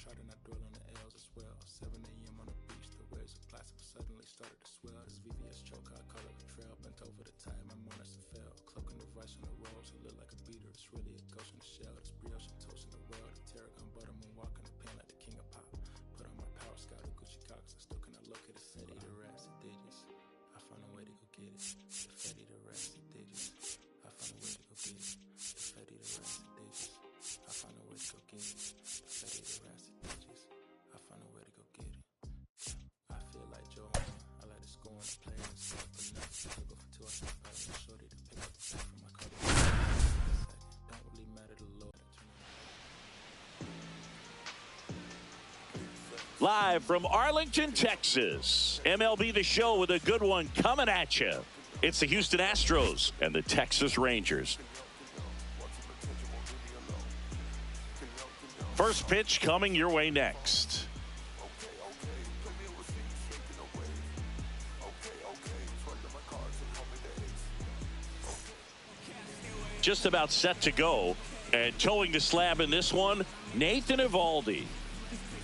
try to not dwell on the L's as well. 7 a.m. on the beach, the waves of plastic suddenly started to swell. This VVS choke, I call it a trail. Bent over the time, my mornings have fell. Cloaking the rice on the rolls, it look like a beater. It's really a ghost in the shell. This brioche and toast in the world. The tarragon butter moon walking the pen like the king of pop. Put on my power scout, the Gucci Cox. I still cannot locate a city. The rats, the digits. I found a way to go get it. The fatty, the rats, the digits. I found a way to go get it. The fatty, the rats, the digits. I found a way to go get it. The fatty, the rats, the digits. I found a way to go get it. I feel like Joe Homer. I like to score and play and stuff, but nothing. I go for 2 hours and pass my shorty to pick up the sack from my car. Don't really matter to Lord. Live from Arlington, Texas, MLB The Show with a good one coming at you. It's the Houston Astros and the Texas Rangers. First pitch coming your way next. Just about set to go, and towing the slab in this one, Nathan Eovaldi.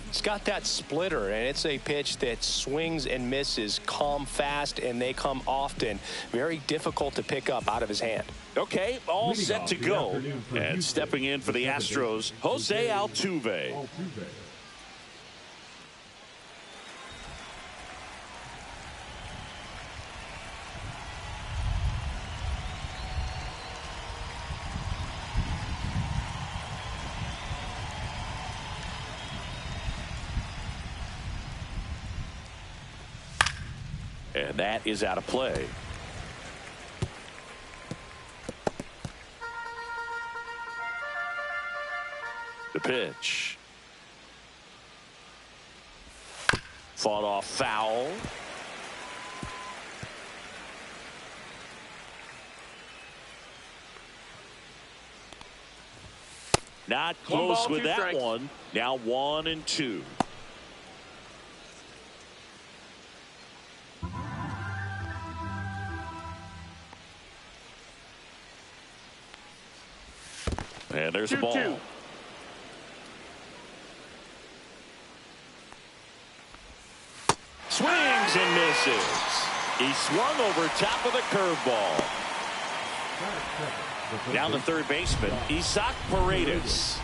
It's got that splitter, and it's a pitch that swings and misses, come fast, and they come often. Very difficult to pick up out of his hand. Okay, all set to go. And stepping in for the Astros, Jose Altuve. And that is out of play. The pitch. Fought off foul. Not close with that one. Now 1-2. And there's the ball. Swings and misses. He swung over top of the curveball. Down the third baseman, Isaac Paredes.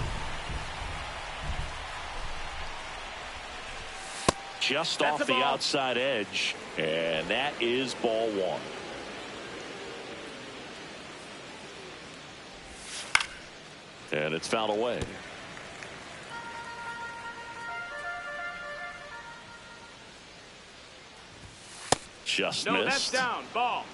Just off the outside edge. And that is ball one. And it's fouled away. Just missed. That's down. Ball.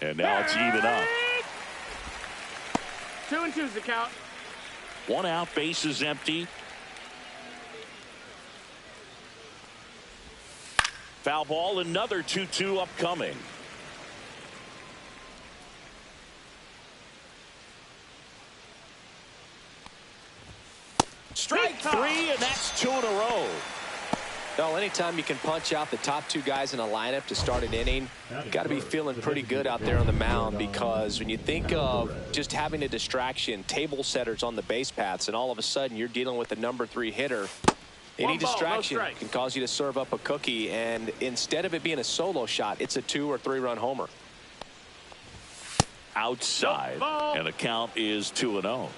And now it's even up. 2-2's the count. 1 out, base is empty. Foul ball, another 2-2 upcoming. Strike 3, and that's 2 in a row. Well, anytime you can punch out the top 2 guys in a lineup to start an inning, you got to be feeling pretty good out there on the mound, because when you think of just having a distraction, table setters on the base paths, and all of a sudden you're dealing with the number 3 hitter, any distraction can cause you to serve up a cookie, and instead of it being a solo shot, it's a 2 or 3 run homer. Outside, and the count is 2-0.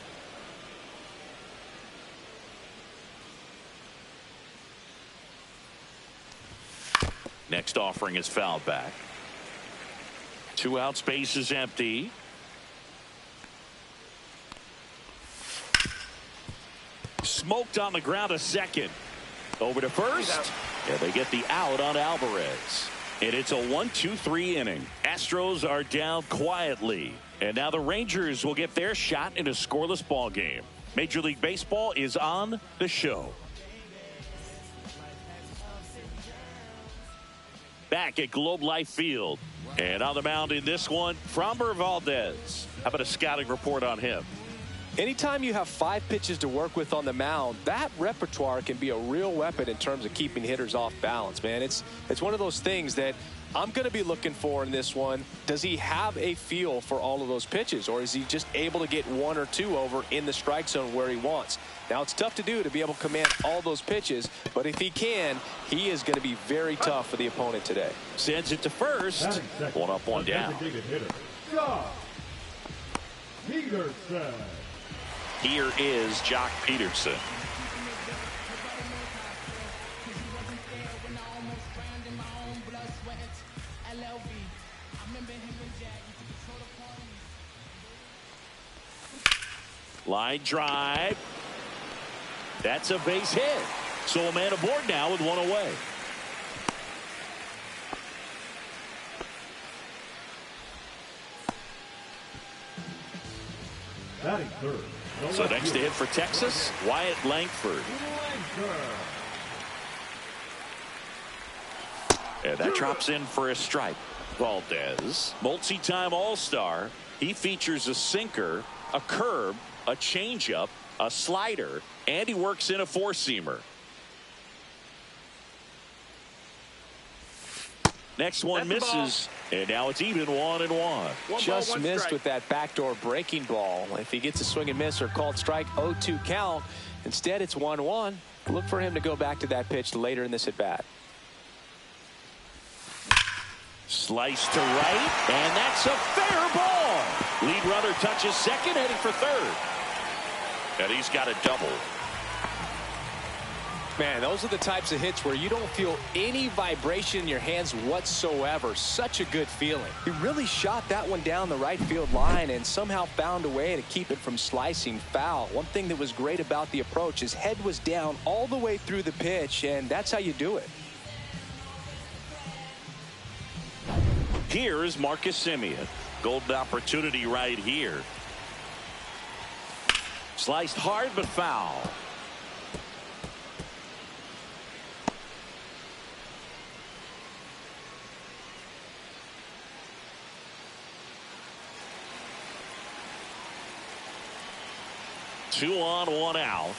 Next offering is fouled back. 2 outs, base is empty. Smoked on the ground, a second. Over to first, and they get the out on Alvarez. And it's a 1-2-3 inning. Astros are down quietly. And now the Rangers will get their shot in a scoreless ball game. Major League Baseball is on the show. Back at Globe Life Field. And on the mound in this one, Framber Valdez. How about a scouting report on him? Anytime you have 5 pitches to work with on the mound, that repertoire can be a real weapon in terms of keeping hitters off balance, man. It's one of those things that I'm going to be looking for in this one, does he have a feel for all of those pitches, or is he just able to get one or two over in the strike zone where he wants? Now, it's tough to do, to be able to command all those pitches, but if he can, he is going to be very tough for the opponent today. Sends it to first. One up, one down. Here is Jock Peterson. Line drive. That's a base hit. So a man aboard now with one away. So next to hit for Texas, Wyatt Langford. And that drops in for a strike. Valdez, multi-time All-Star. He features a sinker, a curve, a changeup, a slider, and he works in a four-seamer. Next one misses, and now it's even 1-1. Just missed with that backdoor breaking ball. If he gets a swing and miss or called strike, 0-2 count. Instead, it's 1-1. Look for him to go back to that pitch later in this at-bat. Slice to right, and that's a fair ball. Lead runner touches second, heading for third. And he's got a double. Man, those are the types of hits where you don't feel any vibration in your hands whatsoever. Such a good feeling. He really shot that one down the right field line and somehow found a way to keep it from slicing foul. One thing that was great about the approach, his head was down all the way through the pitch, and that's how you do it. Here is Marcus Semien. Golden opportunity right here. Sliced hard but foul. Two on, one out.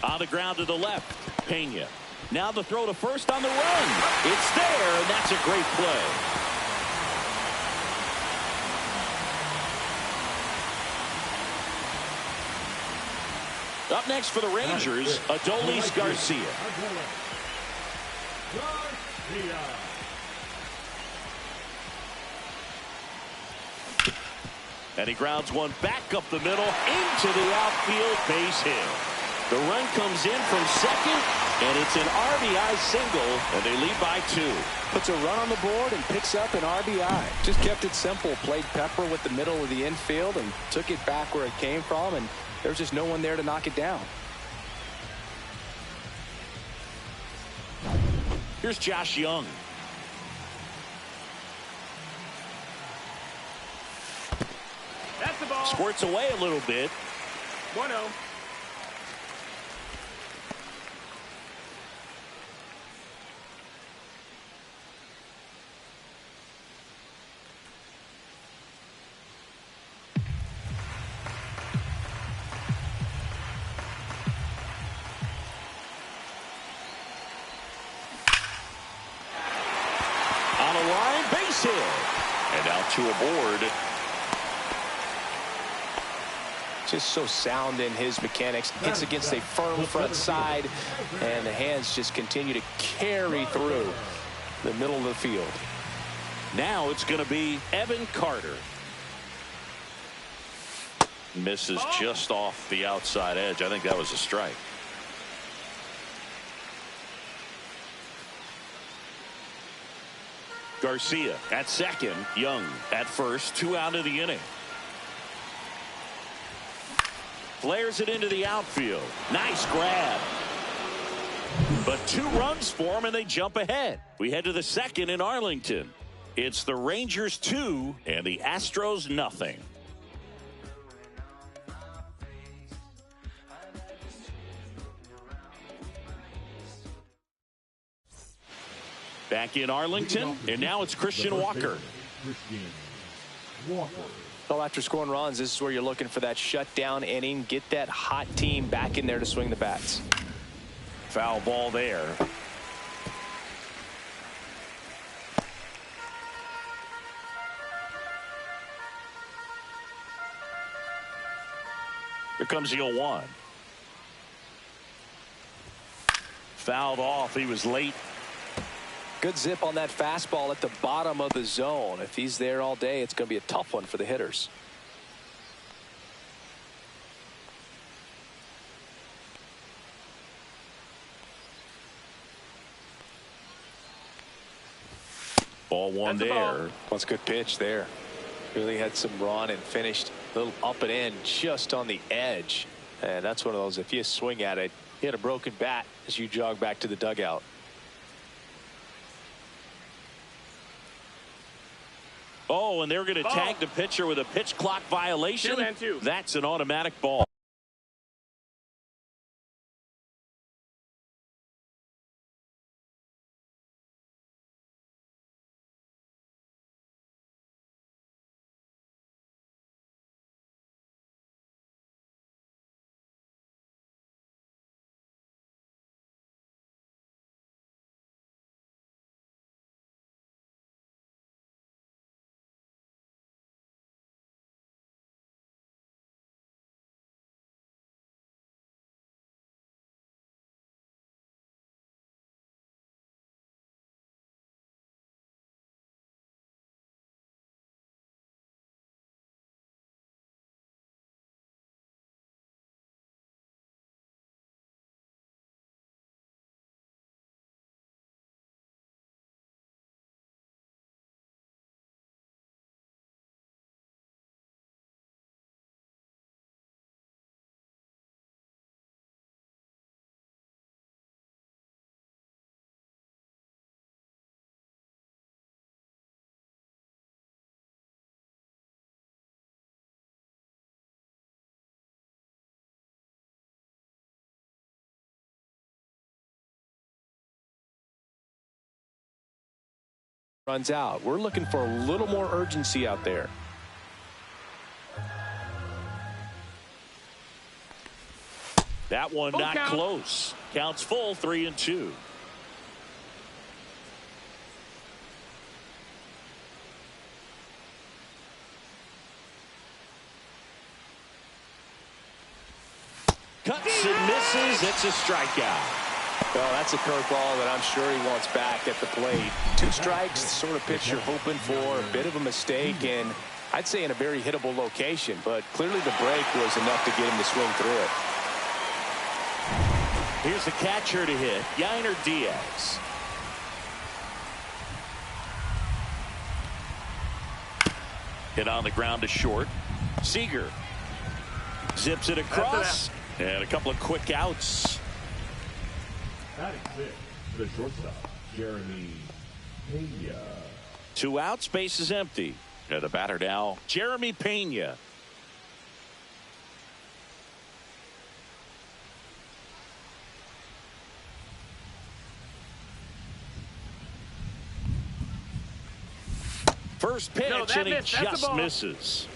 On the ground to the left, Pena. Now the throw to first on the run. It's there, and that's a great play. Up next for the Rangers, Adolis Garcia. And he grounds one back up the middle into the outfield, base hit. The run comes in from second, and it's an RBI single, and they lead by 2. Puts a run on the board and picks up an RBI. Just kept it simple. Played Pepper with the middle of the infield and took it back where it came from, and there's just no one there to knock it down. Here's Josh Young. That's the ball. Squirts away a little bit. 1-0. On a line, base hit. And now 2 aboard. Just so sound in his mechanics. Gets against a firm front side, and the hands just continue to carry through the middle of the field. Now it's going to be Evan Carter. Misses just off the outside edge. I think that was a strike. Garcia at second, Young at first, 2 out of the inning. Flares it into the outfield. Nice grab. But 2 runs for him, and they jump ahead. We head to the second in Arlington. It's the Rangers 2 and the Astros nothing. Back in Arlington, and now it's Christian Walker. Well, after scoring runs, this is where you're looking for that shutdown inning. Get that hot team back in there to swing the bats. Foul ball there. Here comes the 0-1. Fouled off. He was late. Good zip on that fastball at the bottom of the zone. If he's there all day, it's going to be a tough one for the hitters. Ball one there. That's a good pitch there. Really had some run and finished a little up and in just on the edge. And that's one of those, if you swing at it, you hit a broken bat as you jog back to the dugout. Oh, and they're going to tag the pitcher with a pitch clock violation. 2-2. That's an automatic ball. Runs out. We're looking for a little more urgency out there. That one not close. Counts full, 3-2. Cuts and misses. It's a strikeout. Well, that's a curveball that I'm sure he wants back at the plate. 2 strikes, the sort of pitch you're hoping for. A bit of a mistake, and I'd say in a very hittable location. But clearly the break was enough to get him to swing through it. Here's the catcher to hit, Yainer Diaz. Hit on the ground to short. Seager zips it across, and a couple of quick outs. Batting 6, the shortstop, Jeremy Pena. 2 outs, base is empty. And the batter now, Jeremy Pena. First pitch, and he just misses.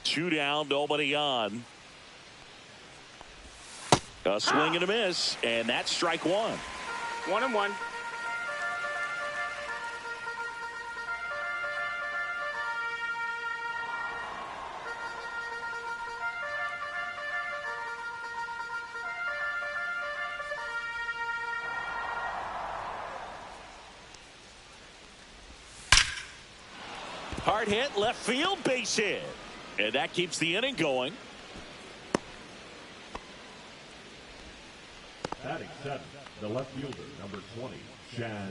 Two down, nobody on. A swing and a miss, and that's strike one. 1-1. Hard hit, left field, base hit. And that keeps the inning going. Batting 7, the left fielder, number 20, Chaz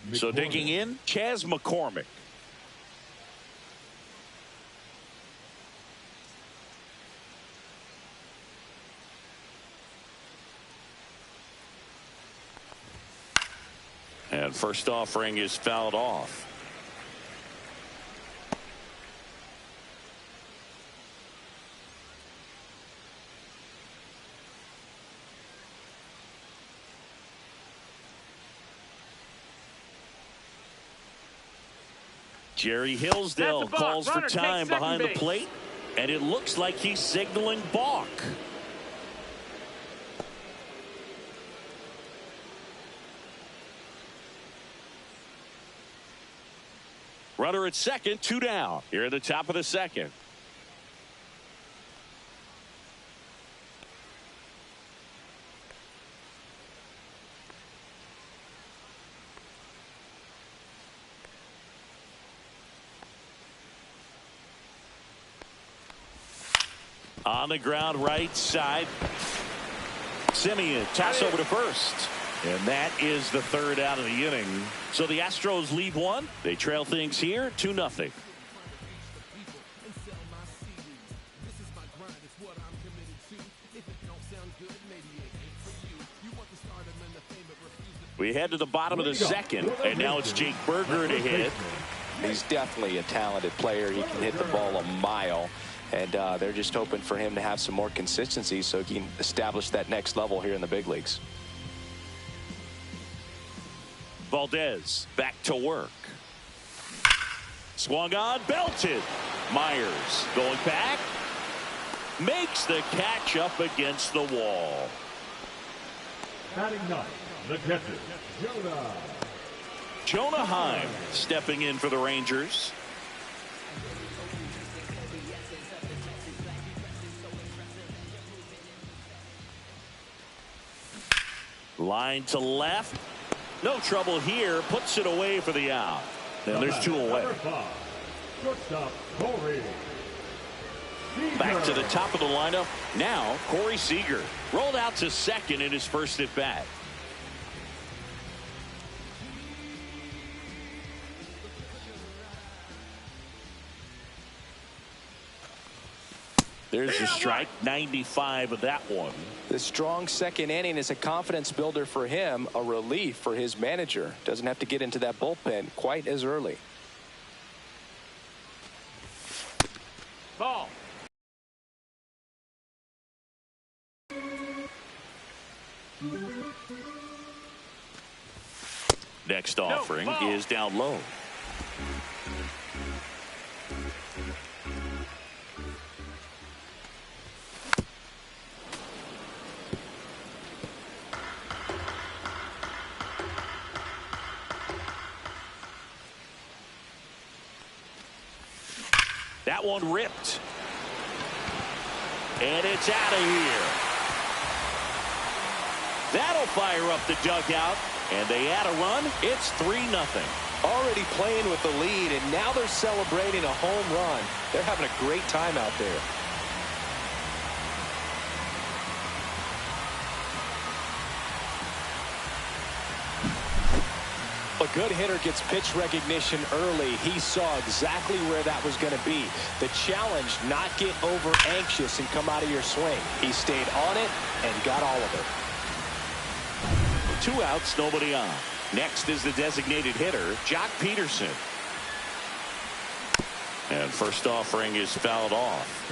McCormick. So digging in, Chaz McCormick. And first offering is fouled off. Jerry Hillsdale calls for time behind the plate. And it looks like he's signaling balk. Runner at second, 2 down. Here at the top of the second. On the ground right side. Simeon toss over to first. And that is the 3rd out of the inning. So the Astros lead 1. They trail things here 2-0. We head to the bottom of the second. And now it's Jake Berger to hit. He's definitely a talented player. He can hit the ball a mile. And they're just hoping for him to have some more consistency so he can establish that next level here in the big leagues. Valdez back to work. Swung on, belted. Myers going back. Makes the catch up against the wall. Batting 9, the catcher, Jonah Heim stepping in for the Rangers. Line to left. No trouble here. Puts it away for the out. And there's 2 away. Shortstop, Corey. Back to the top of the lineup. Now, Corey Seager rolled out to second in his first at bat. There's a strike, 95 of that one. The strong second inning is a confidence builder for him, a relief for his manager. Doesn't have to get into that bullpen quite as early. Ball. Next offering is down low. That one ripped. And it's out of here. That'll fire up the dugout. And they add a run. It's 3-0. Already playing with the lead, and now they're celebrating a home run. They're having a great time out there. A good hitter gets pitch recognition early. He saw exactly where that was going to be. The challenge, not get over anxious and come out of your swing. He stayed on it and got all of it. 2 outs, nobody on. Next is the designated hitter, Jock Peterson. And first offering is fouled off.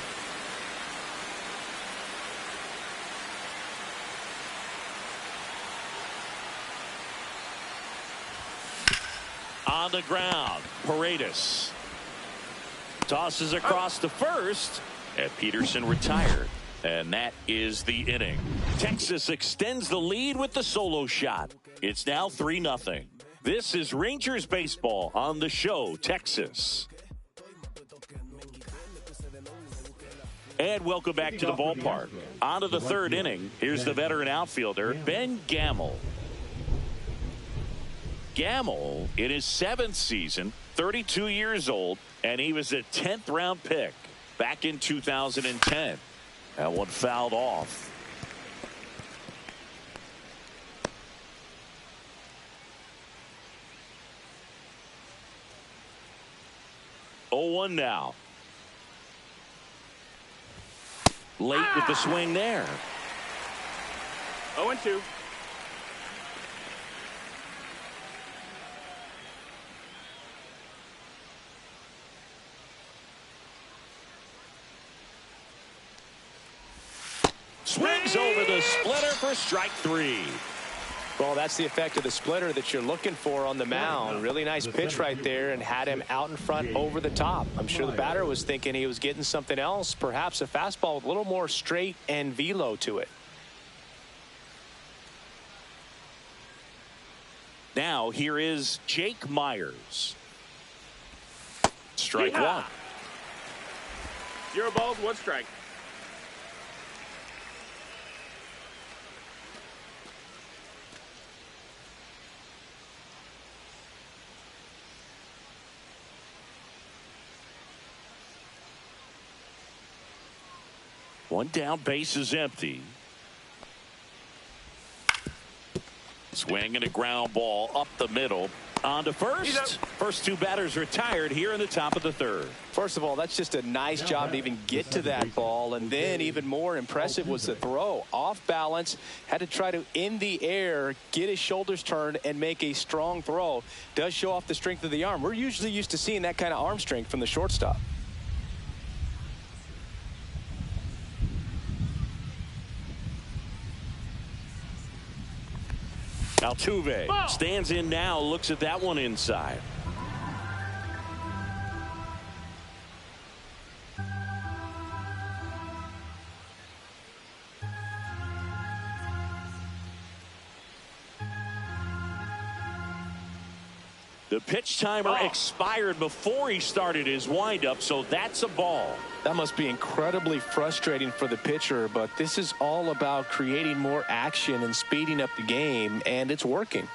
On the ground, Paredes tosses across to first, and Peterson retired. And that is the inning. Texas extends the lead with the solo shot. It's now 3-0. This is Rangers baseball on the show, Texas. And welcome back to the ballpark. On to the 3rd inning. Here's the veteran outfielder, Ben Gamel. Gamel, in his 7th season, 32 years old, and he was a 10th round pick back in 2010. That one fouled off. Oh, 1 now. Late with the swing there. 0-2. Swings over the splitter for strike 3. Well, that's the effect of the splitter that you're looking for on the mound. Really nice pitch right there and had him out in front over the top. I'm sure the batter was thinking he was getting something else, perhaps a fastball with a little more straight and velo to it. Now here is Jake Myers. Strike one. 0 balls, 1 strike. One down, base is empty. Swing and a ground ball up the middle. On to first. First 2 batters retired here in the top of the 3rd. First of all, that's just a nice job to even get to that ball. And then even more impressive was the throw. Off balance, had to try to in the air, get his shoulders turned and make a strong throw. Does show off the strength of the arm. We're usually used to seeing that kind of arm strength from the shortstop. Altuve stands in now, looks at that one inside. The pitch timer expired before he started his windup, so that's a ball. That must be incredibly frustrating for the pitcher, but this is all about creating more action and speeding up the game, and it's working.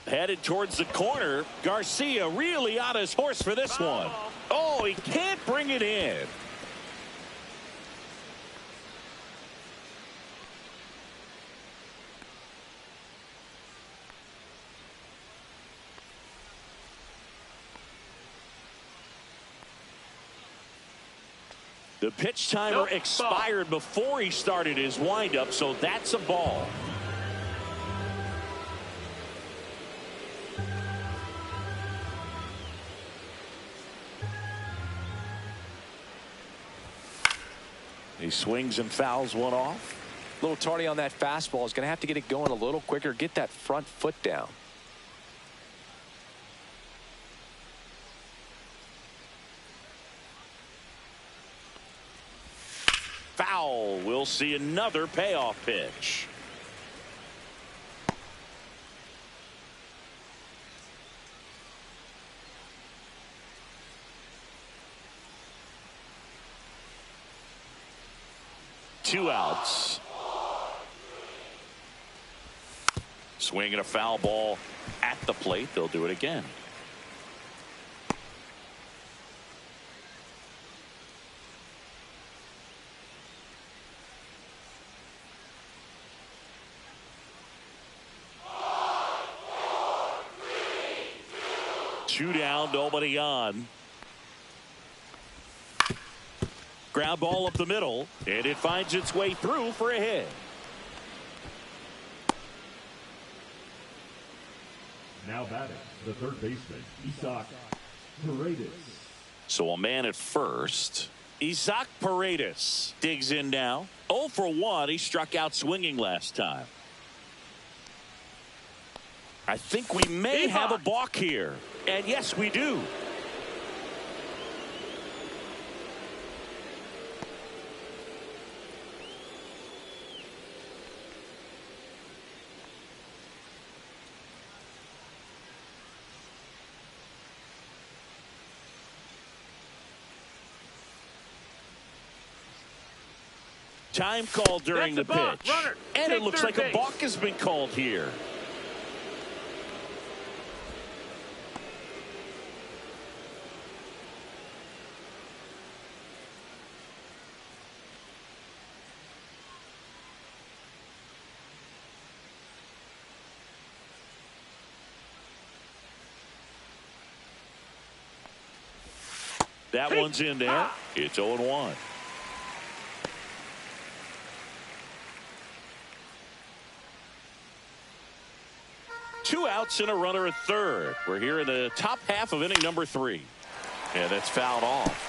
Headed towards the corner. Garcia really on his horse for this one. Oh, he can't bring it in. The pitch timer expired before he started his windup, so that's a ball. He swings and fouls one off. A little tardy on that fastball. Is going to have to get it going a little quicker, get that front foot down. Foul. We'll see another payoff pitch. Two outs. Swing and a foul ball at the plate. They'll do it again. Two down, nobody on. Ground ball up the middle, and it finds its way through for a hit. Now batting, the third baseman, Isaac Paredes. So a man at first. Isaac Paredes digs in now. 0 for 1. He struck out swinging last time. I think we may have a balk here. And yes, we do. Time called during the pitch. And it looks like a balk has been called here. That one's in there. It's 0-1. Two outs and a runner at third. We're here in the top half of inning number 3. And it's fouled off.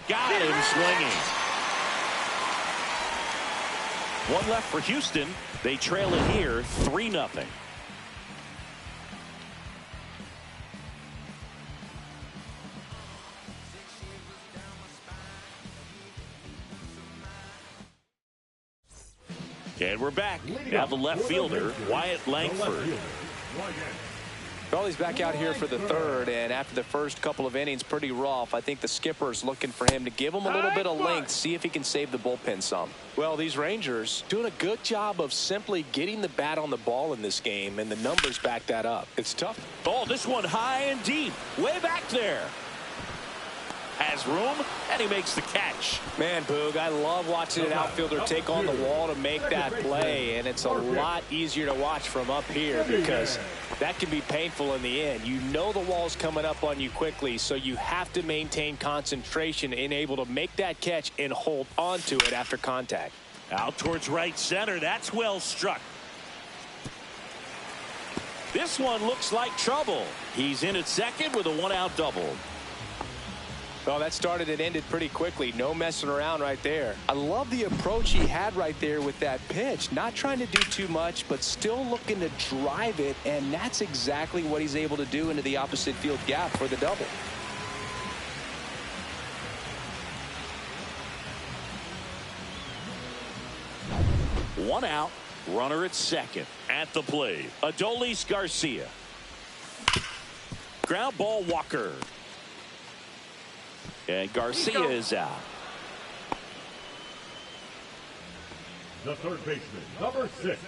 Got him swinging. One left for Houston. They trail it here 3-0. And we're back. Now the left fielder, Wyatt Langford. Well, he's back out here for the third, and after the first couple of innings, pretty rough. I think the skipper's looking for him to give him a little bit of length, see if he can save the bullpen some. Well, these Rangers doing a good job of simply getting the bat on the ball in this game, and the numbers back that up. It's tough. Oh, this one high and deep, way back there. Has room, and he makes the catch. Man, Boog, I love watching an outfielder take on the wall to make that play, and it's a lot easier to watch from up here because that can be painful in the end. You know the wall's coming up on you quickly, so you have to maintain concentration and able to make that catch and hold on to it after contact. Out towards right center. That's well struck. This one looks like trouble. He's in at second with a one-out double. Well, that started and ended pretty quickly. No messing around right there. I love the approach he had right there with that pitch. Not trying to do too much, but still looking to drive it, and that's exactly what he's able to do into the opposite field gap for the double. One out, runner at second. At the plate, Adolis Garcia. Ground ball, Walker. And Garcia is out. The third baseman, number 6,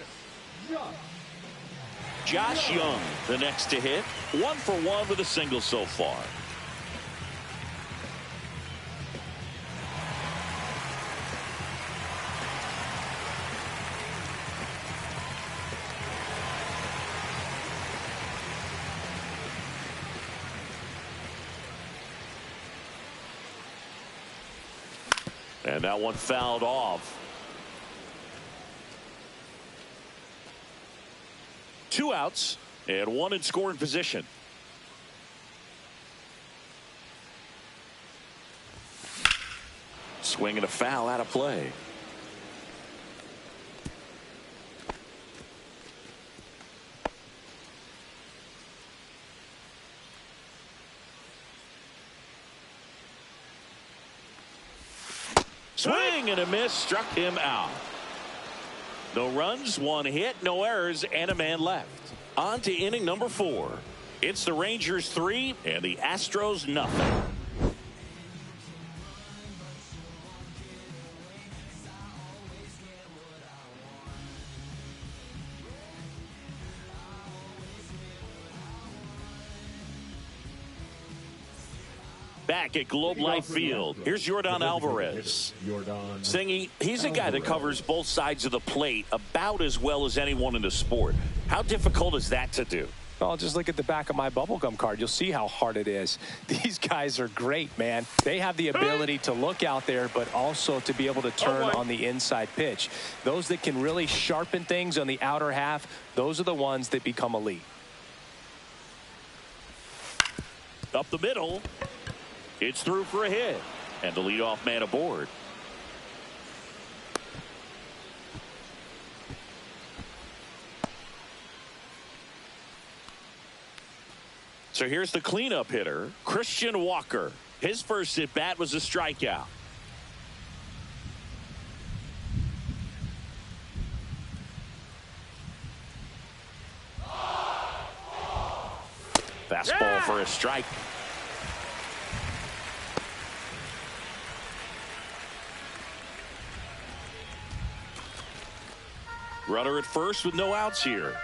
Josh Young, the next to hit. 1 for 1 with a single so far. And that one fouled off. 2 outs and 1 in scoring position. Swing and a foul out of play. Swing and a miss, struck him out. No runs, 1 hit, no errors, and a man left. On to inning number 4. It's the Rangers 3 and the Astros nothing. Back at Globe Life Field, here's Yordan Alvarez. Singy, he's a guy that covers both sides of the plate about as well as anyone in the sport. How difficult is that to do? Well, just look at the back of my bubblegum card. You'll see how hard it is. These guys are great, man. They have the ability to look out there, but also to be able to turn on the inside pitch. Those that can really sharpen things on the outer half, those are the ones that become elite. Up the middle. It's through for a hit. And the leadoff man aboard. So here's the cleanup hitter, Christian Walker. His first at bat was a strikeout. Fastball for a strike. Runner at first with no outs here.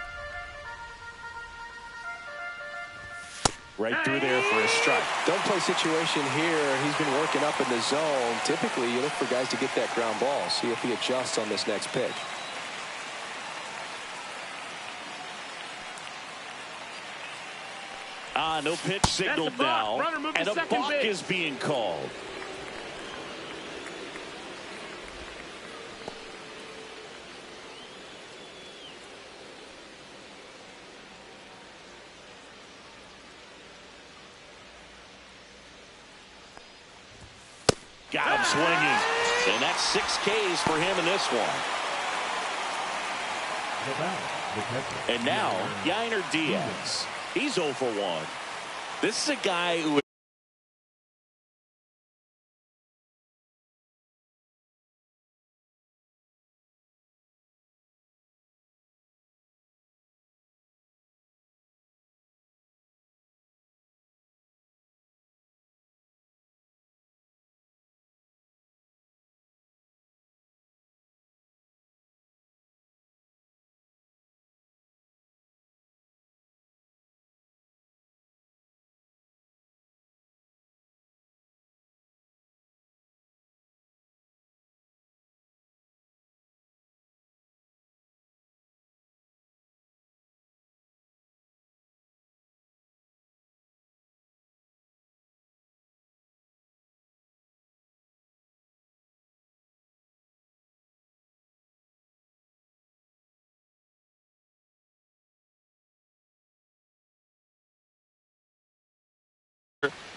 Right through there for a strike. Don't play situation here. He's been working up in the zone. Typically, you look for guys to get that ground ball. See if he adjusts on this next pitch. No pitch signaled now. And a balk is being called. Got him swinging. And that's 6 Ks for him in this one. And now, Yainer Diaz. He's 0 for 1. This is a guy who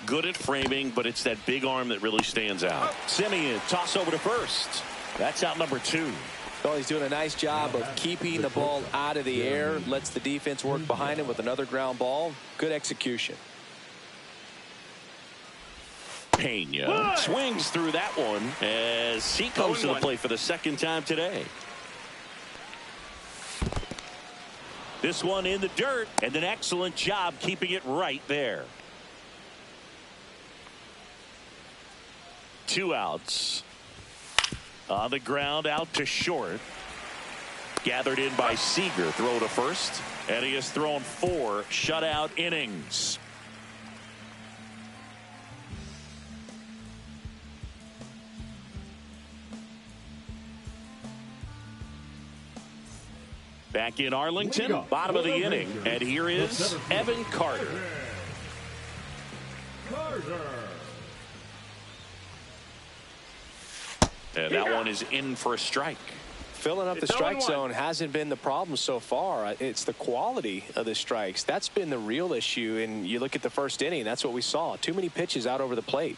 good at framing, but it's that big arm that really stands out. Simeon, toss over to first. That's out number 2. Well, he's doing a nice job of keeping the ball out of the air. Lets the defense work behind him with another ground ball. Good execution. Pena swings through that one as he comes to the plate for the 2nd time today. This one in the dirt, and an excellent job keeping it right there. 2 outs. On the ground, out to short. Gathered in by Seager. Throw to first. And he has thrown 4 shutout innings. Back in Arlington, bottom of the inning. And here is Evan Carter. And that one is in for a strike. Filling up the strike zone hasn't been the problem so far. It's the quality of the strikes. That's been the real issue. And you look at the 1st inning, that's what we saw. Too many pitches out over the plate.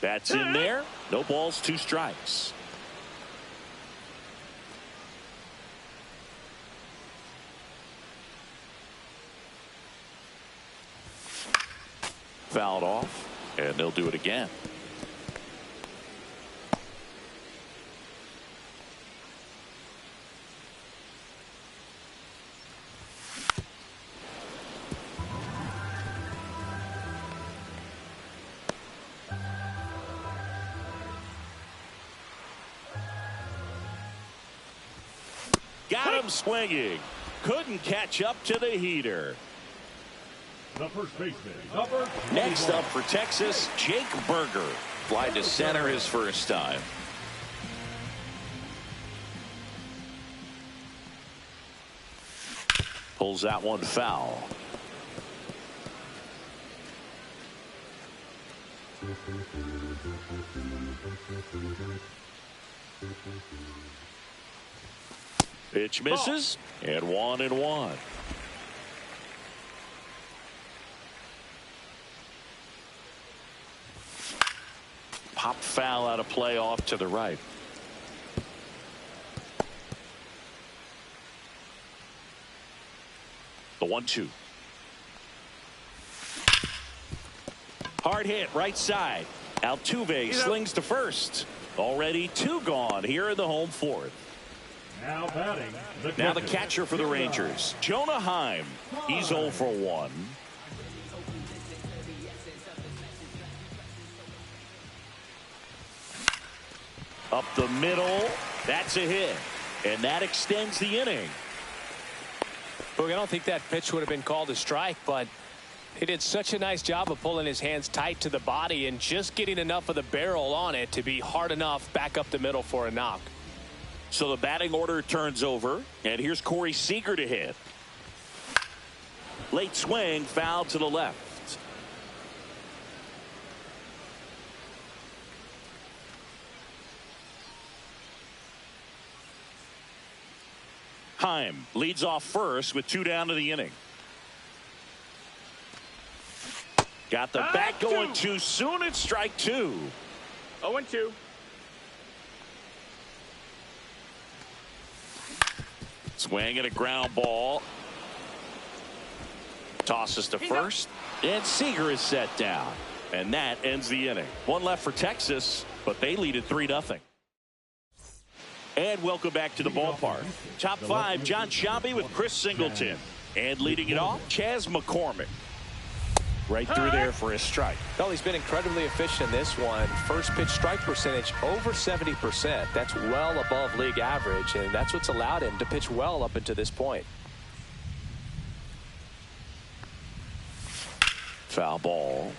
That's in there. No balls, 2 strikes. Fouled off, and they'll do it again. Got him swinging. Couldn't catch up to the heater. The first baseman, Next up for Texas, Jake Berger. Fly to center his first time. Pulls that one foul. Pitch misses, and 1-1. Pop foul out of play off to the right. The 1-2. Hard hit right side. Altuve slings to first. Already 2 gone here in the home 4th. Now the catcher for the Rangers, Jonah Heim. He's 0 for 1. Up the middle. That's a hit. And that extends the inning. Look, I don't think that pitch would have been called a strike, but he did such a nice job of pulling his hands tight to the body and just getting enough of the barrel on it to be hard enough back up the middle for a knock. So the batting order turns over, and here's Corey Seager to hit. Late swing, foul to the left. Heim leads off first with 2 down to the inning. Got the bat going too soon. It's strike 2. 0-2. Swing and a ground ball. Tosses to first. And Seager is set down. And that ends the inning. One left for Texas, but they lead at 3-0. And welcome back to the ballpark. Top 5, John Sciambi with Chris Singleton. And leading it off, Chas McCormick. Right through there for his strike. Well, he's been incredibly efficient in this one. First pitch strike percentage over 70%. That's well above league average, and that's what's allowed him to pitch well up until this point. Foul ball.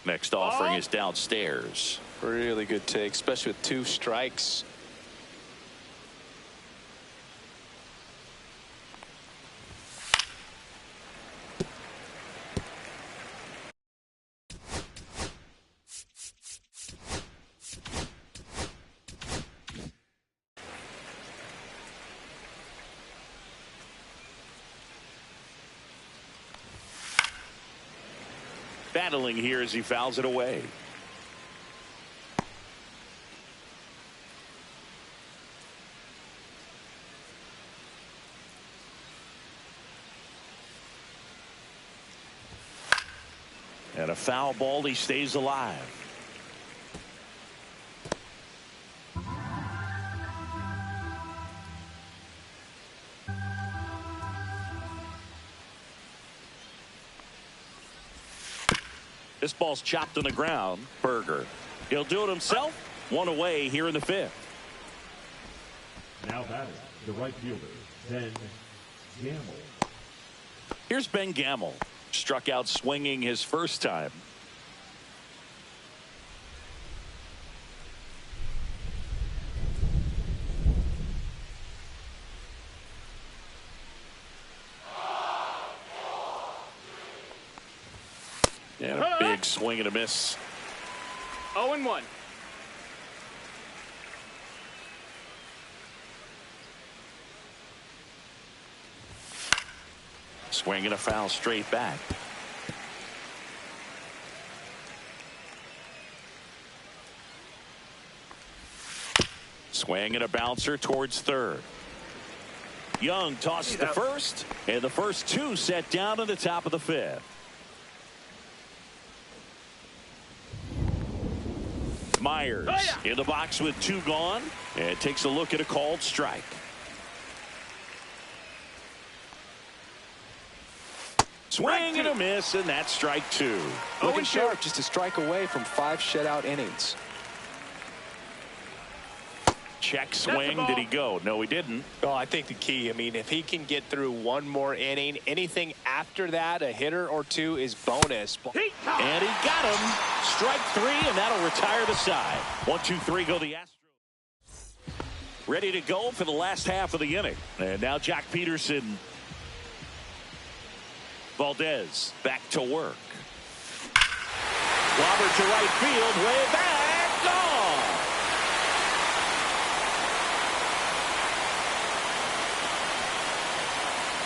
Next offering is downstairs. Really good take, especially with 2 strikes. Battling here as he fouls it away. And a foul ball. He stays alive. This ball's chopped on the ground. Berger. He'll do it himself. One away here in the 5th. Now batting, the right fielder, Ben Gamble. Here's Ben Gamble. Struck out swinging his first time. And a big swing and a miss. 0-1. Swing and a foul straight back. Swing and a bouncer towards third. Young tosses to first, and the first 2 set down in the top of the 5th. Myers in the box with 2 gone, and takes a look at a called strike. Swing and a miss, and that's strike 2. Looking sharp, just a strike away from 5 shutout innings. Check swing. Did he go? No, he didn't. Oh, I think the key, I mean, if he can get through 1 more inning, anything after that, a hitter or 2 is bonus. And he got him. Strike 3, and that'll retire the side. 1, 2, 3 go the Astros. Ready to go for the last half of the inning. And now Jack Peterson. Valdez back to work. Robert to right field, way back, gone.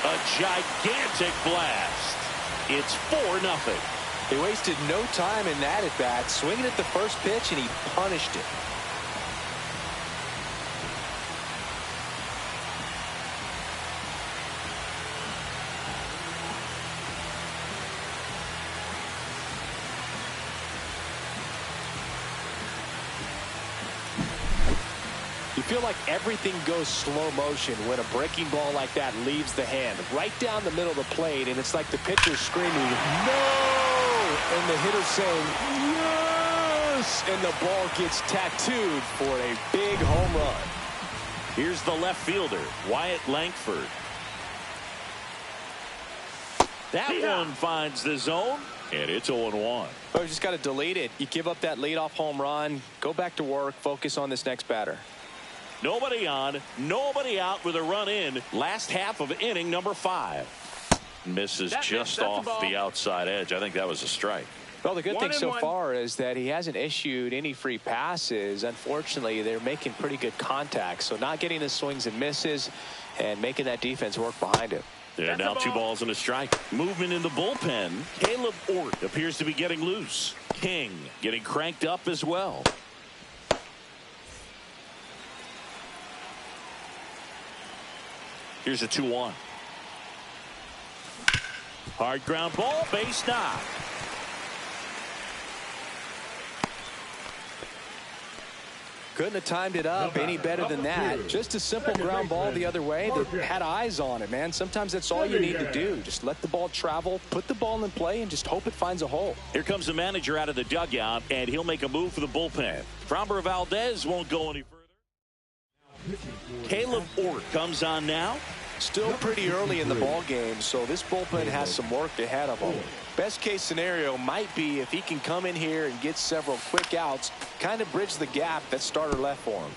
A gigantic blast. It's 4-0. He wasted no time in that at bat, swinging at the first pitch, and he punished it. You feel like everything goes slow motion when a breaking ball like that leaves the hand right down the middle of the plate, and it's like the pitcher screaming, "No!" and the hitter saying, "Yes!" and the ball gets tattooed for a big home run. Here's the left fielder, Wyatt Langford. That one finds the zone, and it's 0-1. Oh, you just got to delete it. You give up that leadoff home run, go back to work, focus on this next batter. Nobody on, nobody out with a run in. Last half of inning number 5. Misses just off the outside edge. I think that was a strike. Well, the good thing so far is that he hasn't issued any free passes. Unfortunately, they're making pretty good contact. So not getting the swings and misses and making that defense work behind him. Yeah, now 2 balls and a strike. Movement in the bullpen. Caleb Ort appears to be getting loose. King getting cranked up as well. Here's a 2-1. Hard ground ball, base knock. Couldn't have timed it up any better than that. Just a simple ground ball the other way that had eyes on it, man. Sometimes that's all you need to do. Just let the ball travel, put the ball in play, and just hope it finds a hole. Here comes the manager out of the dugout, and he'll make a move for the bullpen. Framber Valdez won't go any further. Caleb Ort comes on now. Still pretty early in the ball game, so this bullpen has some work ahead of him. Best case scenario might be if he can come in here and get several quick outs, kind of bridge the gap that starter left for him.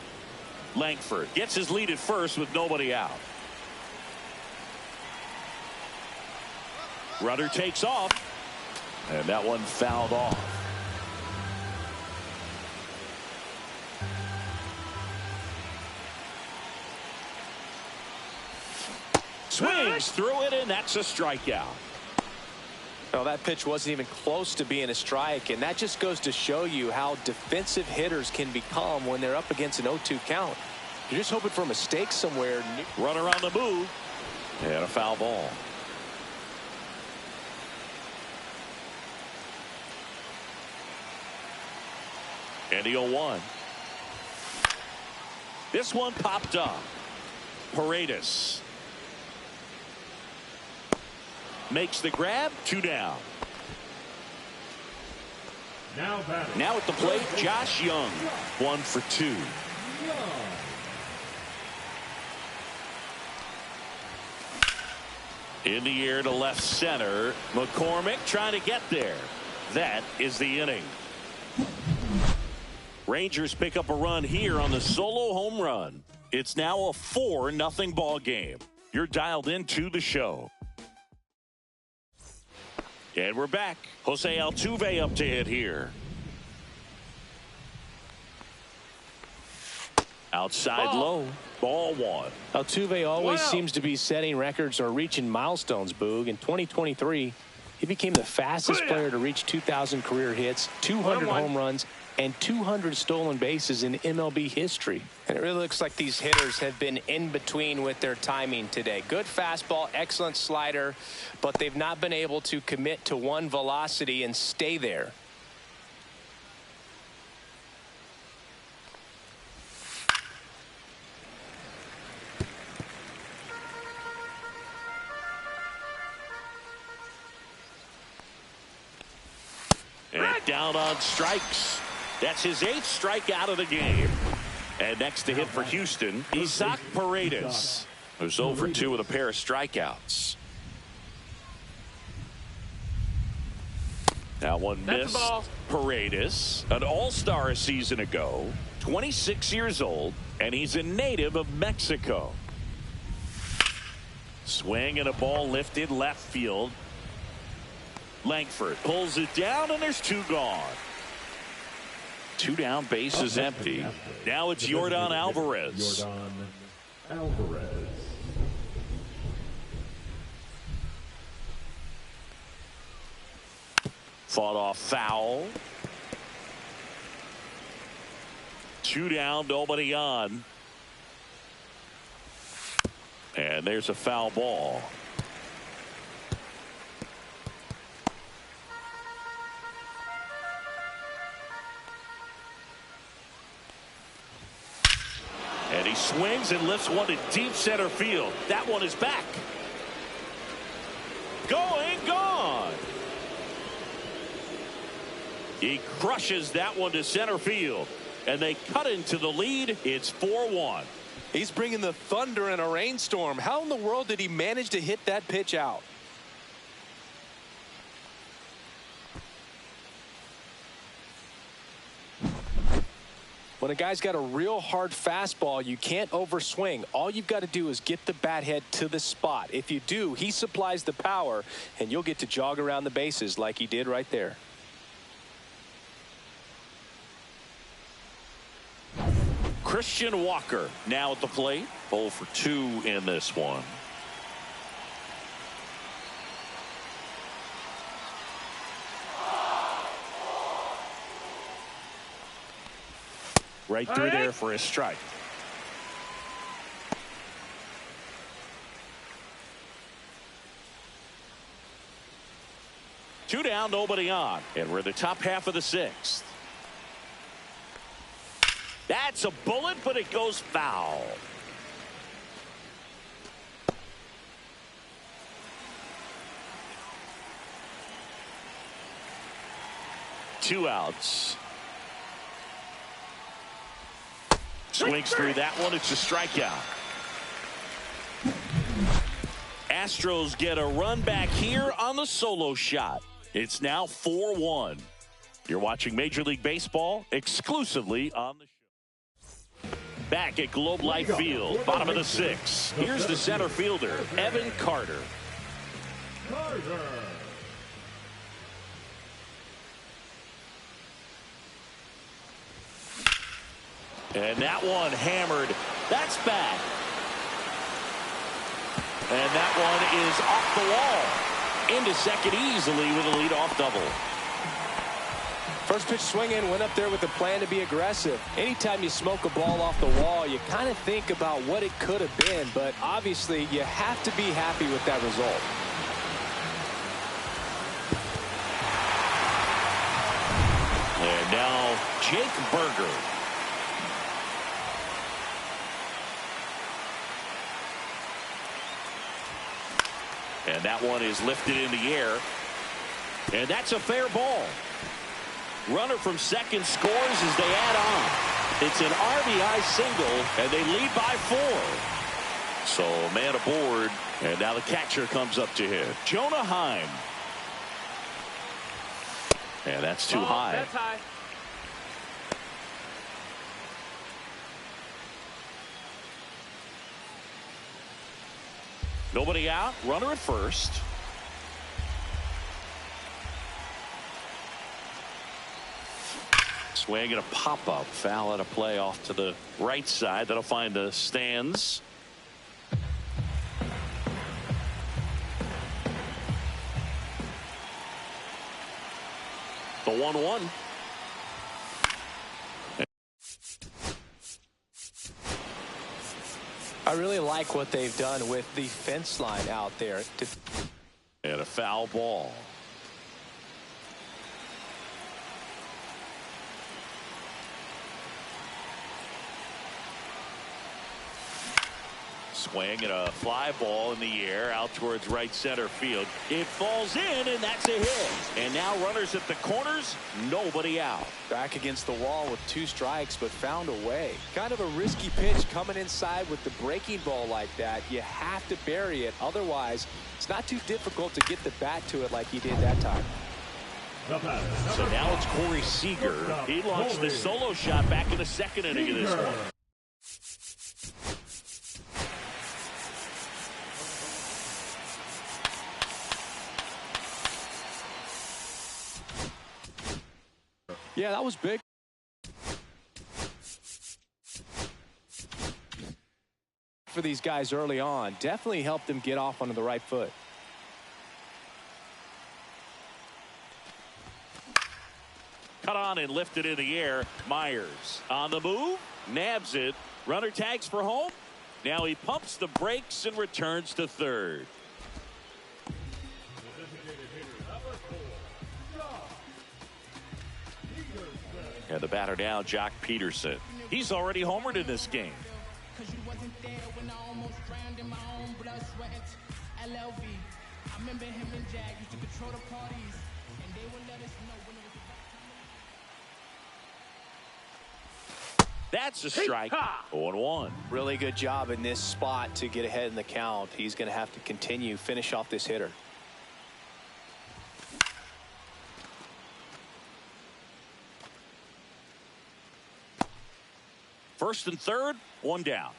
Langford gets his lead at first with nobody out. Runner takes off, and that one fouled off. Swings through it, and that's a strikeout. Well, that pitch wasn't even close to being a strike, and that just goes to show you how defensive hitters can become when they're up against an 0-2 count. You're just hoping for a mistake somewhere. Runner on the move, and a foul ball. And the 0-1. This one popped up. Paredes makes the grab, 2 down. Now at the plate, Josh Young, 1 for 2. In the air to left center. McCormick trying to get there. That is the inning. Rangers pick up a run here on the solo home run. It's now a 4-0 ball game. You're dialed into the show. And we're back. Jose Altuve up to hit here. Outside low. Ball 1. Altuve always seems to be setting records or reaching milestones, Boog. In 2023, he became the fastest player to reach 2,000 career hits, 200 home runs, and 200 stolen bases in MLB history. And it really looks like these hitters have been in between with their timing today. Good fastball, excellent slider, but they've not been able to commit to one velocity and stay there. And down on strikes. That's his 8th strikeout of the game. And next to hit for Houston, Isaac Paredes, who's 0 for 2 with a pair of strikeouts. Now one missed. Paredes, an all-star a season ago, 26 years old, and he's a native of Mexico. Swing and a ball lifted left field. Langford pulls it down, and there's 2 gone. 2 down, base is empty. Now it's Yordan Alvarez. Fought off foul. 2 down, nobody on. And there's a foul ball. And he swings and lifts one to deep center field. That one is back. Going, gone. He crushes that one to center field. And they cut into the lead. It's 4-1. He's bringing the thunder in a rainstorm. How in the world did he manage to hit that pitch out? When a guy's got a real hard fastball, you can't overswing. All you've got to do is get the bat head to the spot. If you do, he supplies the power, and you'll get to jog around the bases like he did right there. Christian Walker now at the plate. 0 for 2 in this one. Right through there for a strike. Two down, nobody on. And we're in the top half of the 6th. That's a bullet, but it goes foul. Two outs. Swings through that one. It's a strikeout. Astros get a run back here on the solo shot. It's now 4-1. You're watching Major League Baseball exclusively on the show. Back at Globe Life Field, bottom of the 6th. Here's the center fielder, Evan Carter. And that one hammered. That's back. And that one is off the wall. Into second easily with a leadoff double. First pitch swinging, went up there with a plan to be aggressive. Anytime you smoke a ball off the wall, you kind of think about what it could have been, but obviously you have to be happy with that result. And now Jake Berger. And that one is lifted in the air. And that's a fair ball. Runner from second scores as they add on. It's an RBI single, and they lead by 4. So man aboard, and now the catcher comes up to hit. Jonah Heim. And that's too high. That's high. Nobody out. Runner at first. Swing and a pop-up. Foul at a play off to the right side. That'll find the stands. The 1-1. I really like what they've done with the fence line out there. And a foul ball. Swing and a fly ball in the air out towards right center field. It falls in, and that's a hit. And now runners at the corners, nobody out. Back against the wall with 2 strikes, but found a way. Kind of a risky pitch coming inside with the breaking ball like that. You have to bury it. Otherwise, it's not too difficult to get the bat to it like he did that time. So now it's Corey Seager. He launched the solo shot back in the second inning of this one. Yeah, that was big. For these guys early on, definitely helped them get off onto the right foot. Cut on and lifted in the air. Myers on the move, nabs it. Runner tags for home. Now he pumps the brakes and returns to third. And the batter now, Jock Peterson. He's already homered in this game. That's a strike. 0-1. Really good job in this spot to get ahead in the count. He's going to have to continue, finish off this hitter. First and third, 1 down.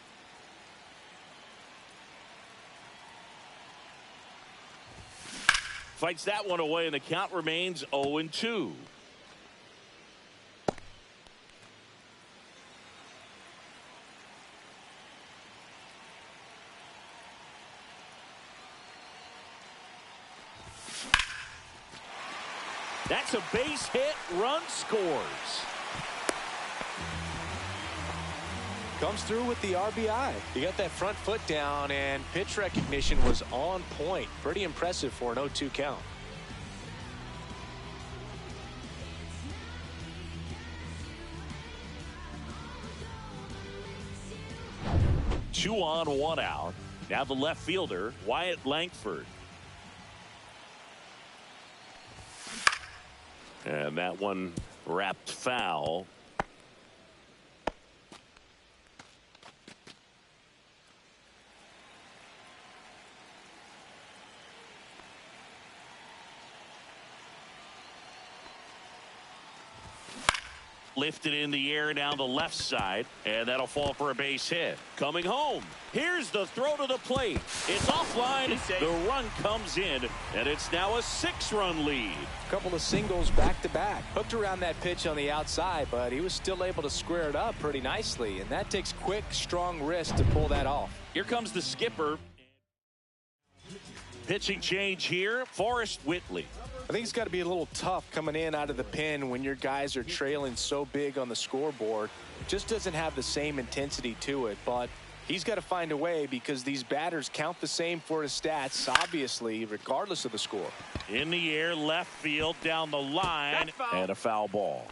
Fights that one away, and the count remains 0-2. That's a base hit. Run scores. Comes through with the RBI. He got that front foot down, and pitch recognition was on point. Pretty impressive for an 0-2 count. 2 on, 1 out. Now the left fielder, Wyatt Langford. And that one wrapped foul. Lifted in the air down the left side, and that'll fall for a base hit. Coming home, here's the throw to the plate. It's offline. The run comes in, and it's now a 6-run lead. A couple of singles back to back. Hooked around that pitch on the outside, but he was still able to square it up pretty nicely, and that takes quick, strong wrist to pull that off. Here comes the skipper. Pitching change here, Forrest Whitley. I think it's got to be a little tough coming in out of the pen when your guys are trailing so big on the scoreboard. Just doesn't have the same intensity to it, but he's got to find a way because these batters count the same for his stats, obviously, regardless of the score. In the air, left field, down the line, and a foul ball.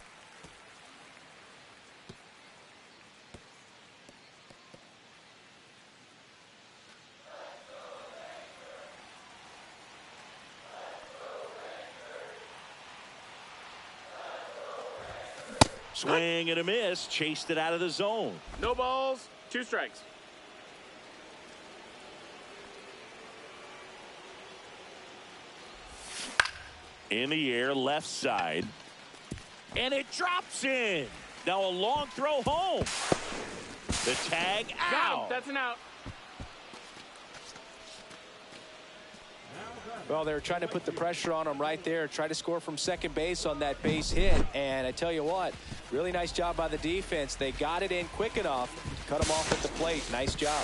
Swing and a miss, chased it out of the zone. No balls, 2 strikes. In the air, left side, and it drops in. Now a long throw home. The tag Got out. him. That's an out. Well, they're trying to put the pressure on him right there, try to score from second base on that base hit, and I tell you what, really nice job by the defense. They got it in quick enough, cut him off at the plate. Nice job.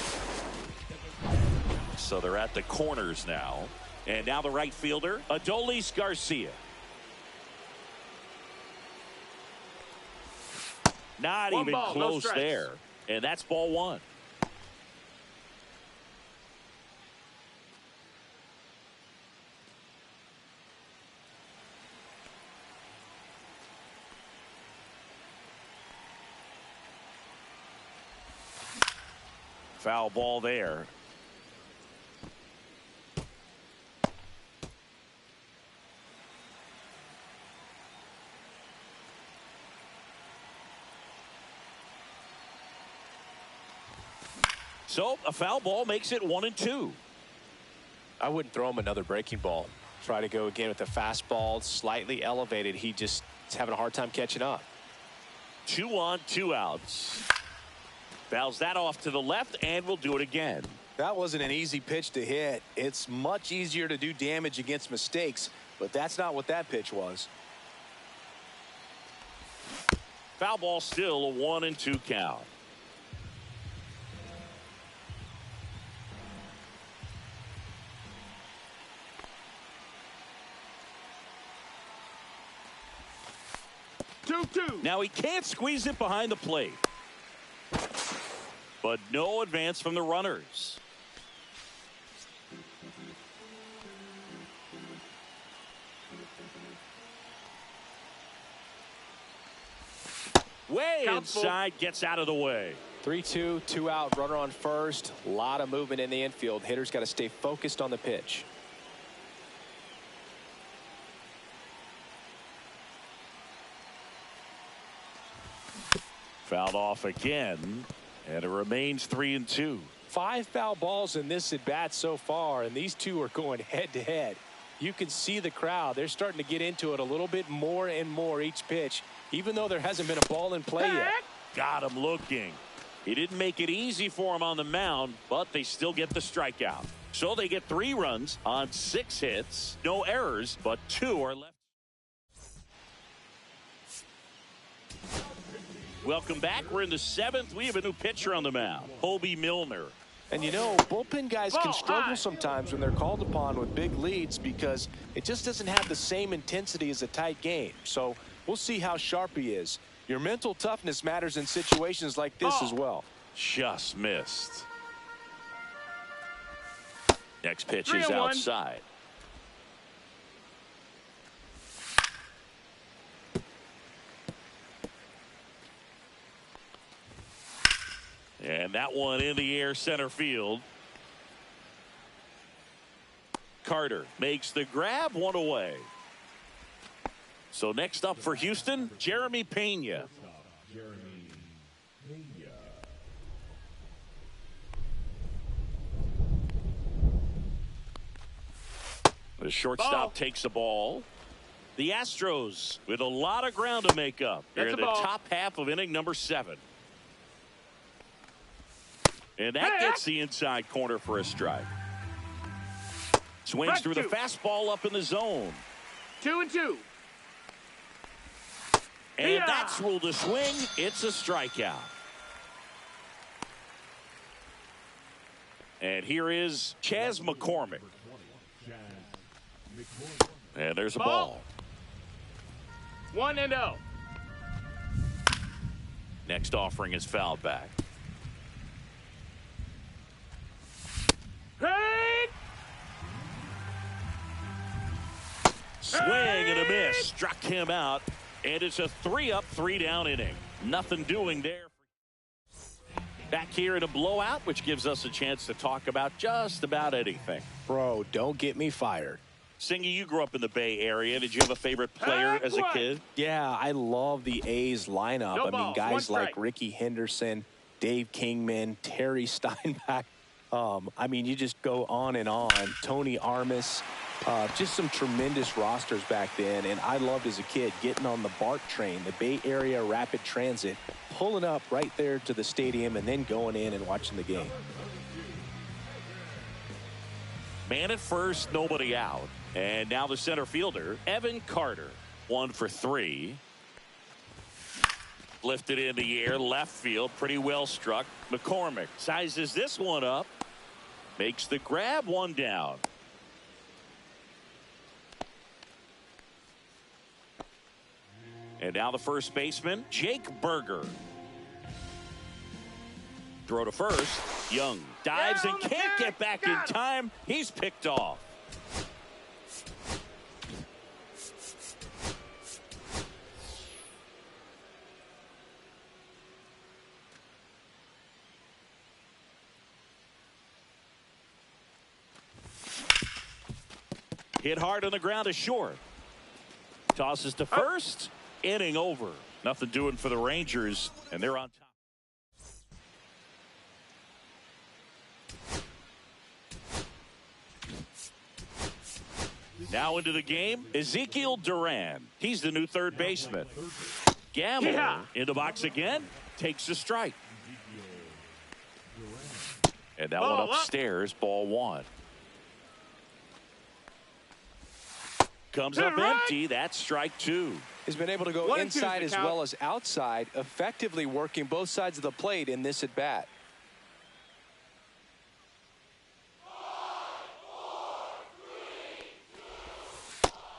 So they're at the corners now, and now the right fielder, Adolis Garcia. Not One even ball, no close strikes. there, and that's ball 1. Foul ball there. So a foul ball makes it 1-2. I wouldn't throw him another breaking ball. Try to go again with the fastball, slightly elevated. He just is having a hard time catching up. 2 on, 2 outs. Fouls that off to the left, and we'll do it again. That wasn't an easy pitch to hit. It's much easier to do damage against mistakes, but that's not what that pitch was. Foul ball, still a 1-2 count. Now he can't squeeze it behind the plate. But no advance from the runners. Way inside, gets out of the way. 3-2, 2 out, runner on first. A lot of movement in the infield. Hitters got to stay focused on the pitch. Fouled off again, and it remains 3-2. 5 foul balls in this at bat so far, and these two are going head to head. You can see the crowd. They're starting to get into it a little bit more and more each pitch, even though there hasn't been a ball in play yet. Got him looking. He didn't make it easy for him on the mound, but they still get the strikeout. So they get 3 runs on 6 hits, no errors, but 2 are left. Welcome back. We're in the 7th. We have a new pitcher on the mound, Hobie Milner. And you know, bullpen guys can struggle sometimes when they're called upon with big leads because it just doesn't have the same intensity as a tight game. So we'll see how sharp he is. Your mental toughness matters in situations like this as well. Just missed. Next pitch is outside. And that one in the air center field. Carter makes the grab, one away. So next up for Houston, Jeremy Pena. The shortstop takes the ball. The Astros with a lot of ground to make up. They're in the top half of inning number 7. And that gets the inside corner for a strike. Swings through the fastball up in the zone. 2-2. And that's ruled a swing. It's a strikeout. And here is Chas McCormick. And there's a ball. 1-0. Next offering is fouled back. Swing and a miss. Struck him out. And it's a 3-up, 3-down inning. Nothing doing there. Back here in a blowout, which gives us a chance to talk about just about anything. Bro, don't get me fired. Singy, you grew up in the Bay Area. Did you have a favorite player as a kid? Yeah, I love the A's lineup. I mean, guys like Ricky Henderson, Dave Kingman, Terry Steinbach. I mean, you just go on and on. Tony Armas. Just some tremendous rosters back then, and I loved as a kid getting on the BART train, the Bay Area Rapid Transit, pulling up right there to the stadium and then going in and watching the game. Man at first, nobody out. And now the center fielder, Evan Carter, 1 for 3. Lifted in the air, left field, pretty well struck. McCormick sizes this one up, makes the grab, 1 down. And now the first baseman, Jake Berger. Throw to first. Young dives and can't get back in time. He's picked off. Hit hard on the ground to short. Tosses to first. Inning over. Nothing doing for the Rangers, and they're on top. Now into the game, Ezekiel Duran. He's the new third baseman. Gamble in the box again, takes a strike. And that one upstairs, ball 1. Comes up empty, that's strike 2. He's been able to go inside as well as outside, effectively working both sides of the plate in this at bat.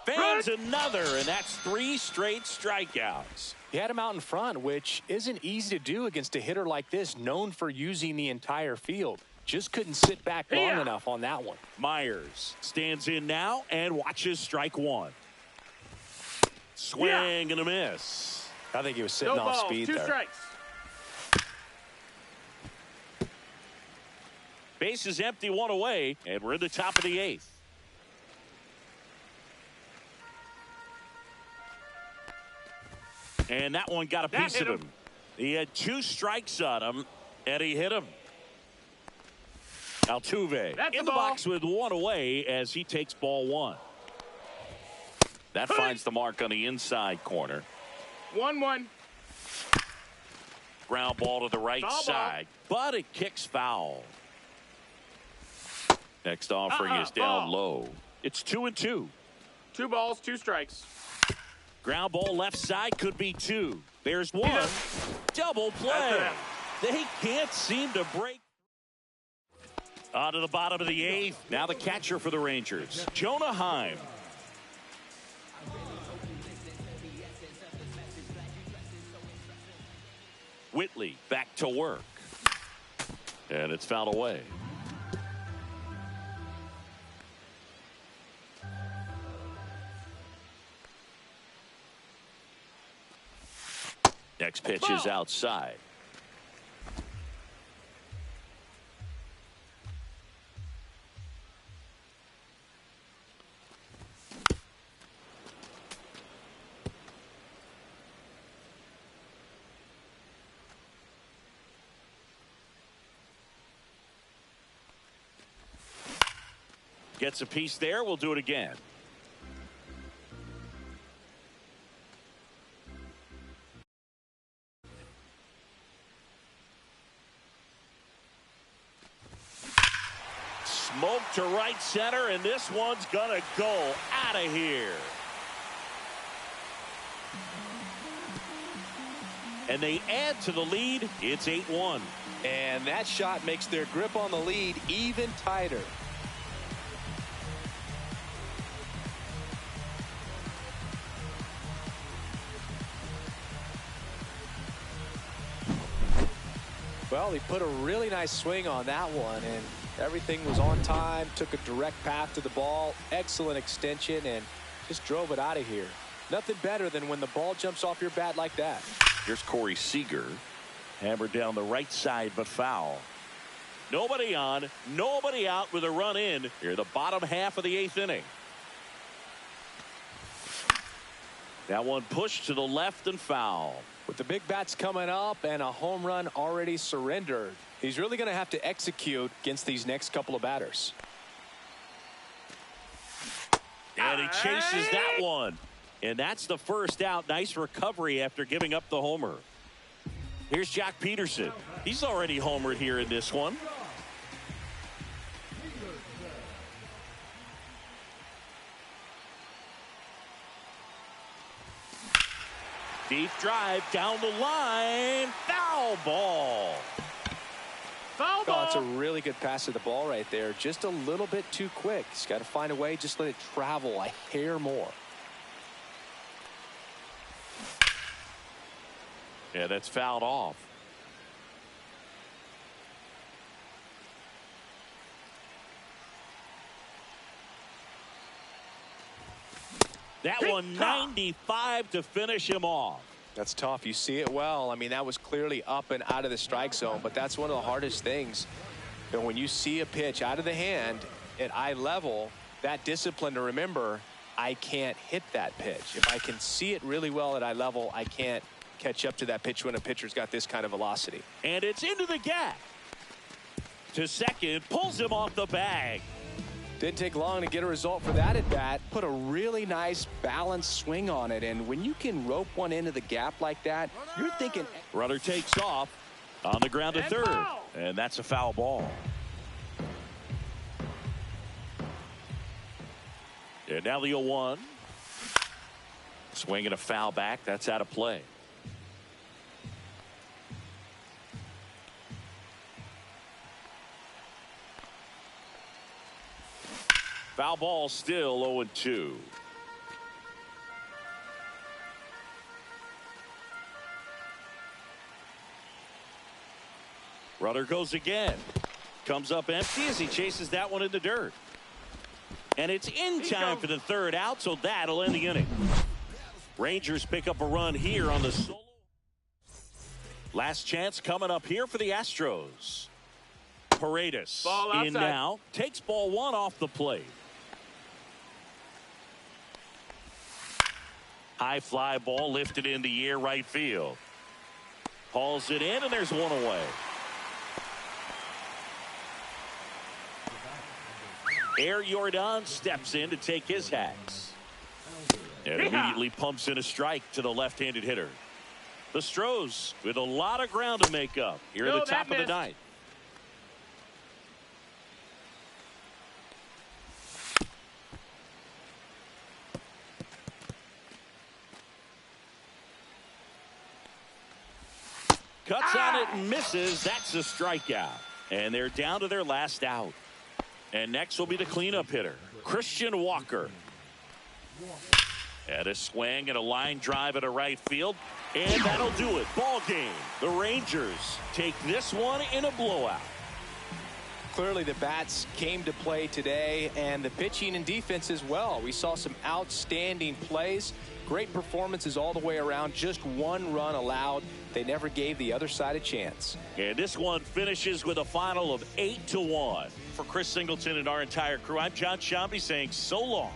Fans another, and that's 3 straight strikeouts. He had him out in front, which isn't easy to do against a hitter like this, known for using the entire field. Just couldn't sit back long enough on that one. Myers stands in now and watches strike 1. Swing and a miss. I think he was sitting off speed 2 there. strikes. Base is empty, 1 away, and we're in the top of the 8th. And that one got a piece of him. He had 2 strikes on him, and he hit him. Altuve in the box with 1 away as he takes ball 1. That finds the mark on the inside corner. 1-1. Ground ball to the right side, but it kicks foul. Next offering is down low. It's 2-2. 2 balls, 2 strikes. Ground ball left side, could be 2. There's 1. Double play. They can't seem to break. On to the bottom of the 8th. Now the catcher for the Rangers, Jonah Heim. Whitley back to work. And it's fouled away. Next pitch is outside. Gets a piece there. We'll do it again. Smoke to right center, and this one's gonna go out of here. And they add to the lead. It's 8-1. And that shot makes their grip on the lead even tighter. Well, he put a really nice swing on that one, and everything was on time, took a direct path to the ball, excellent extension, and just drove it out of here. Nothing better than when the ball jumps off your bat like that. Here's Corey Seager. Hammered down the right side, but foul. Nobody on, nobody out with a run in here, the bottom half of the 8th inning. That one pushed to the left and foul. With the big bats coming up and a home run already surrendered, he's really going to have to execute against these next couple of batters. And he chases that one. And that's the first out. Nice recovery after giving up the homer. Here's Jock Peterson. He's already homered here in this one. Deep drive down the line. Foul ball. Foul ball. Oh, it's a really good pass to the ball right there. Just a little bit too quick. He's got to find a way. Just let it travel a hair more. Yeah, that's fouled off. That one 95 to finish him off. That's tough. You see it well. I mean, that was clearly up and out of the strike zone, but that's one of the hardest things. And when you see a pitch out of the hand at eye level, that discipline to remember, I can't hit that pitch. If I can see it really well at eye level, I can't catch up to that pitch when a pitcher's got this kind of velocity. And it's into the gap. To second, pulls him off the bag. Didn't take long to get a result for that at bat. Put a really nice balanced swing on it, and when you can rope one into the gap like that, you're thinking. Runner takes off on the ground to third, and that's a foul ball. And now the 0-1. Swing and a foul back. That's out of play. Foul ball, still 0-2. Runner goes again. Comes up empty as he chases that one in the dirt. And it's in time for the third out, so that'll end the inning. Rangers pick up a run here on the solo. Last chance coming up here for the Astros. Paredes in now. Takes ball 1 off the plate. High fly ball lifted in the air right field. Hauls it in, and there's one away. Air Jordan steps in to take his hacks. And immediately pumps in a strike to the left-handed hitter. The Astros with a lot of ground to make up here at the top of the ninth. Cuts on it and misses. That's a strikeout. And they're down to their last out. And next will be the cleanup hitter, Christian Walker. And a swing and a line drive at a right field. And that'll do it. Ball game. The Rangers take this one in a blowout. Clearly the bats came to play today, and the pitching and defense as well. We saw some outstanding plays. Great performances all the way around. Just one run allowed. They never gave the other side a chance. And this one finishes with a final of 8-1. For Chris Singleton and our entire crew, I'm John Shambi saying so long.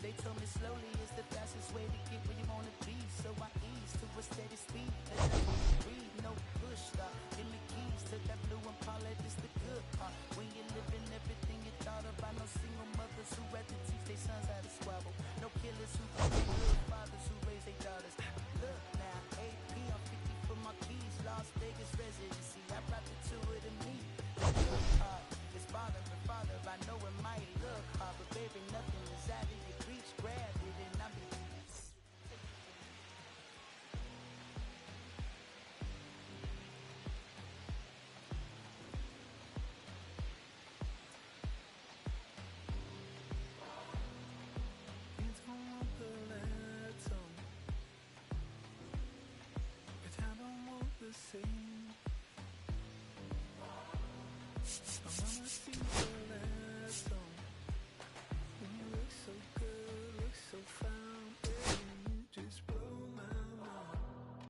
They told me slowly is the fastest way to get where you want to be. So I ease to a steady speed. Breathe, no push stop. Give me keys to that blue Impala. This the good part. When you're living everything you thought about. No single mothers who rather teach their sons how to squabble. No killers who good fathers who raise their daughters. Look now, AP, I'm 50 for my keys. Las Vegas residency. I brought the two of them me. Good part. It's father and father. I know it might look hard, but baby, nothing is out of your reach. Grab it and I'll be. It's gonna pull at but I don't want the same.